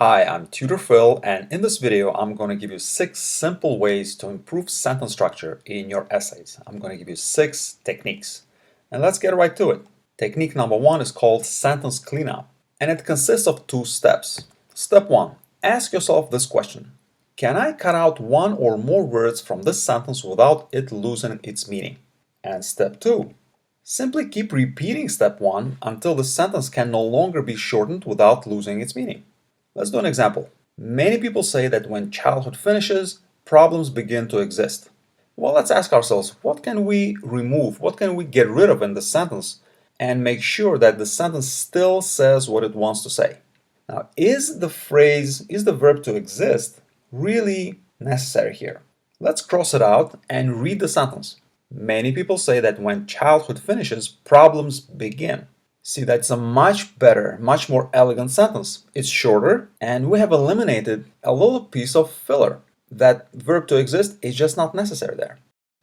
Hi, I'm Tutor Phil, and in this video I'm going to give you 6 simple ways to improve sentence structure in your essays. I'm going to give you 6 techniques. And let's get right to it. Technique number 1 is called sentence cleanup, and it consists of 2 steps. Step 1. Ask yourself this question. Can I cut out one or more words from this sentence without it losing its meaning? And step 2. Simply keep repeating step 1 until the sentence can no longer be shortened without losing its meaning. Let's do an example. Many people say that when childhood finishes, problems begin to exist. Well, let's ask ourselves, what can we remove, what can we get rid of in the sentence and make sure that the sentence still says what it wants to say? Now, is the verb to exist really necessary here? Let's cross it out and read the sentence. Many people say that when childhood finishes, problems begin. See, that's a much better, much more elegant sentence. It's shorter, and we have eliminated a little piece of filler. That verb to exist is just not necessary there.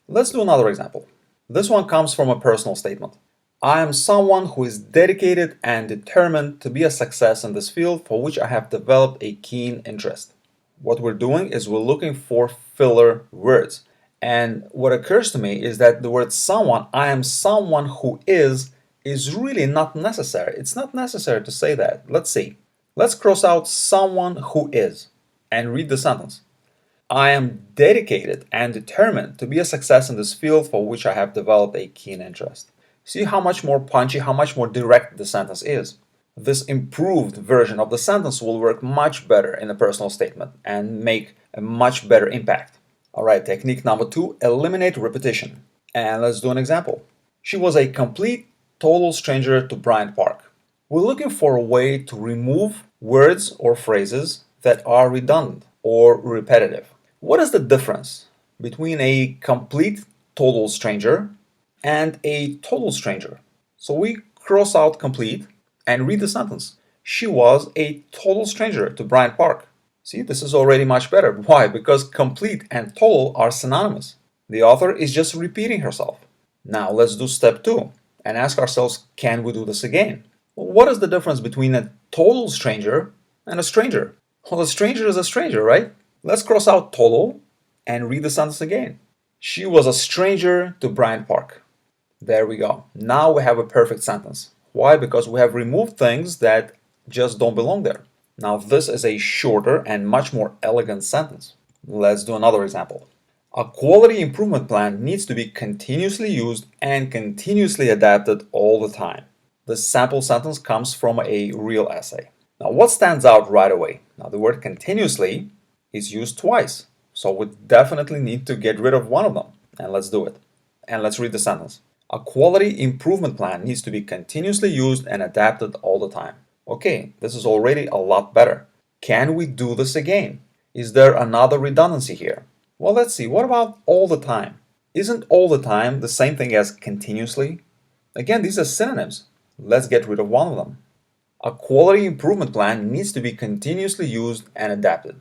Let's do another example. This one comes from a personal statement. I am someone who is dedicated and determined to be a success in this field for which I have developed a keen interest. What we're doing is we're looking for filler words. And what occurs to me is that the word someone, I am someone who is really not necessary. It's not necessary to say that. Let's see. Let's cross out someone who is and read the sentence. I am dedicated and determined to be a success in this field for which I have developed a keen interest. See how much more punchy, how much more direct the sentence is. This improved version of the sentence will work much better in a personal statement and make a much better impact. All right, technique number 2, eliminate repetition. And let's do an example. She was a complete total stranger to Bryant Park. We're looking for a way to remove words or phrases that are redundant or repetitive. What is the difference between a complete total stranger and a total stranger? So we cross out complete and read the sentence. She was a total stranger to Bryant Park. See, this is already much better. Why? Because complete and total are synonymous. The author is just repeating herself. Now let's do step 2. And ask ourselves, can we do this again? Well, what is the difference between a total stranger and a stranger? Well, a stranger is a stranger, right? Let's cross out total and read the sentence again. She was a stranger to Bryant Park. There we go. Now we have a perfect sentence. Why? Because we have removed things that just don't belong there. Now this is a shorter and much more elegant sentence. Let's do another example. A quality improvement plan needs to be continuously used and continuously adapted all the time. This sample sentence comes from a real essay. Now, what stands out right away? Now, the word continuously is used twice, so we definitely need to get rid of one of them. And let's do it. And let's read the sentence. A quality improvement plan needs to be continuously used and adapted all the time. Okay, this is already a lot better. Can we do this again? Is there another redundancy here? Well, let's see. What about all the time? Isn't all the time the same thing as continuously? Again, these are synonyms. Let's get rid of one of them. A quality improvement plan needs to be continuously used and adapted.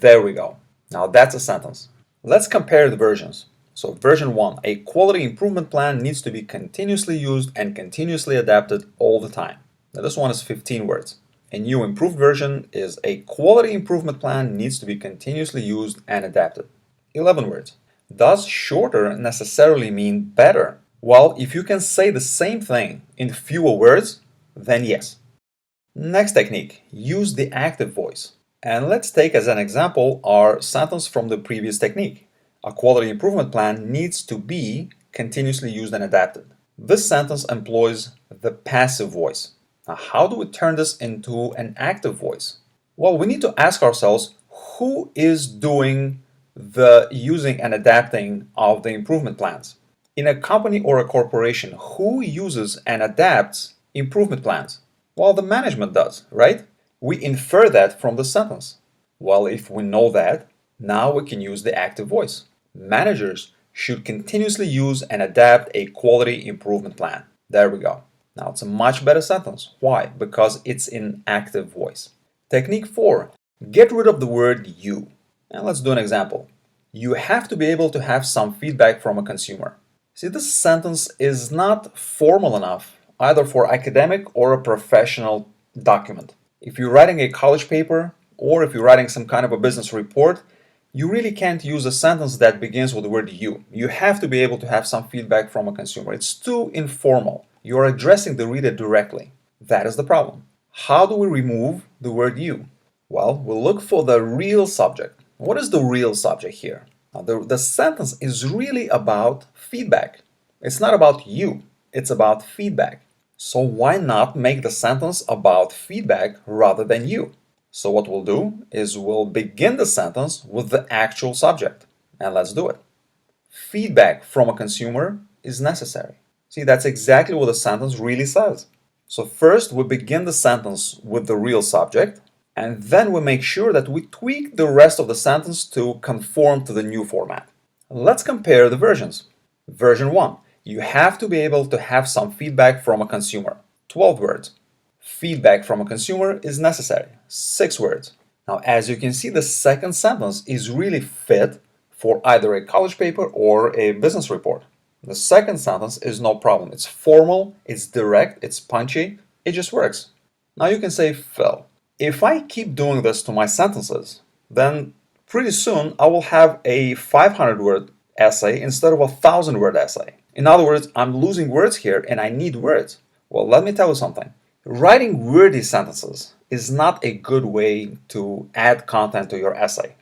There we go. Now that's a sentence. Let's compare the versions. So version 1, a quality improvement plan needs to be continuously used and continuously adapted all the time. Now this one is 15 words. A new improved version is a quality improvement plan needs to be continuously used and adapted. 11 words. Does shorter necessarily mean better? Well, if you can say the same thing in fewer words, then yes. Next technique, use the active voice. And let's take as an example our sentence from the previous technique. A quality improvement plan needs to be continuously used and adapted. This sentence employs the passive voice. Now, how do we turn this into an active voice? Well, we need to ask ourselves, who is doing the using and adapting of the improvement plans? In a company or a corporation, who uses and adapts improvement plans? Well, the management does, right? We infer that from the sentence. Well, if we know that, now we can use the active voice. Managers should continuously use and adapt a quality improvement plan. There we go. Now it's a much better sentence. Why? Because it's in active voice. Technique 4. Get rid of the word you. And let's do an example. You have to be able to have some feedback from a consumer. See, this sentence is not formal enough either for academic or a professional document. If you're writing a college paper, or if you're writing some kind of a business report, you really can't use a sentence that begins with the word you. You have to be able to have some feedback from a consumer. It's too informal. You're addressing the reader directly. That is the problem. How do we remove the word you? Well, we'll look for the real subject. What is the real subject here? Now, the sentence is really about feedback. It's not about you. It's about feedback. So why not make the sentence about feedback rather than you? So what we'll do is we'll begin the sentence with the actual subject. And let's do it. Feedback from a consumer is necessary. See, that's exactly what the sentence really says. So first we begin the sentence with the real subject, and then we make sure that we tweak the rest of the sentence to conform to the new format. Let's compare the versions. Version 1. You have to be able to have some feedback from a consumer. 12 words. Feedback from a consumer is necessary. 6 words. Now, as you can see, the second sentence is really fit for either a college paper or a business report. The second sentence is no problem. It's formal, it's direct, it's punchy, it just works. Now you can say, Phil, if I keep doing this to my sentences, then pretty soon I will have a 500-word essay instead of a 1,000-word essay. In other words, I'm losing words here and I need words. Well, let me tell you something. Writing wordy sentences is not a good way to add content to your essay.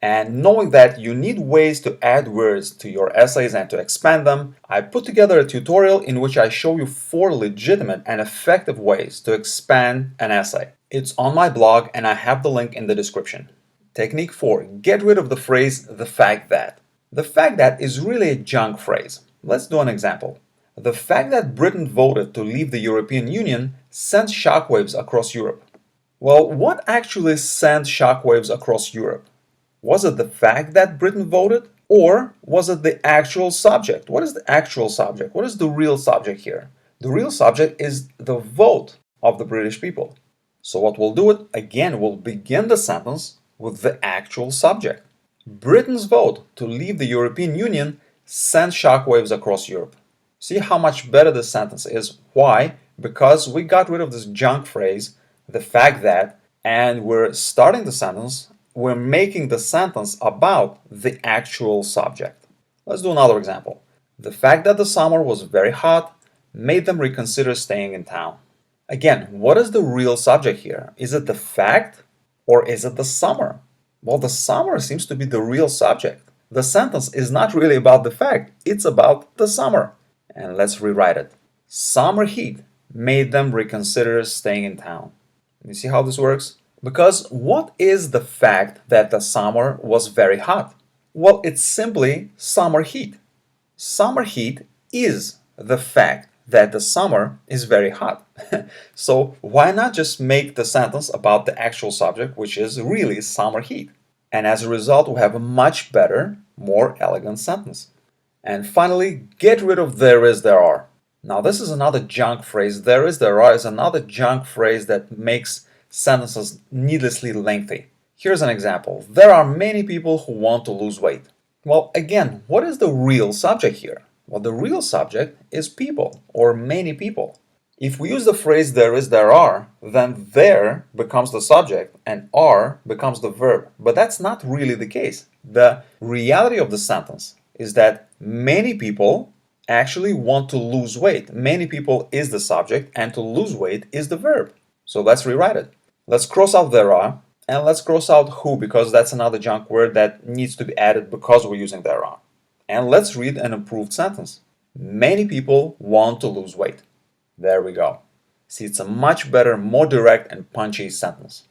And knowing that you need ways to add words to your essays and to expand them, I put together a tutorial in which I show you 4 legitimate and effective ways to expand an essay. It's on my blog and I have the link in the description. Technique 4. Get rid of the phrase, the fact that. The fact that is really a junk phrase. Let's do an example. The fact that Britain voted to leave the European Union sent shockwaves across Europe. Well, what actually sent shockwaves across Europe? Was it the fact that Britain voted, or was it the actual subject? What is the actual subject? What is the real subject here? The real subject is the vote of the British people. So what we'll do it, again, we'll begin the sentence with the actual subject. Britain's vote to leave the European Union sent shockwaves across Europe. See how much better this sentence is. Why? Because we got rid of this junk phrase, the fact that, and we're starting the sentence, we're making the sentence about the actual subject. Let's do another example. The fact that the summer was very hot made them reconsider staying in town. Again, what is the real subject here? Is it the fact or is it the summer? Well, the summer seems to be the real subject. The sentence is not really about the fact, it's about the summer. And let's rewrite it. Summer heat made them reconsider staying in town. You see how this works? Because what is the fact that the summer was very hot? Well, it's simply summer heat. Summer heat is the fact that the summer is very hot. So why not just make the sentence about the actual subject, which is really summer heat? And as a result, we have a much better, more elegant sentence. And finally, get rid of there is, there are. Now this is another junk phrase. There is, there are is another junk phrase that makes sentences needlessly lengthy. Here's an example. There are many people who want to lose weight. Well, again, what is the real subject here? Well, the real subject is people or many people. If we use the phrase there is, there are, then there becomes the subject and are becomes the verb. But that's not really the case. The reality of the sentence is that many people actually want to lose weight. Many people is the subject and to lose weight is the verb. So let's rewrite it. Let's cross out there are and let's cross out who because that's another junk word that needs to be added because we're using there are. And let's read an improved sentence. Many people want to lose weight. There we go. See, it's a much better, more direct and punchy sentence.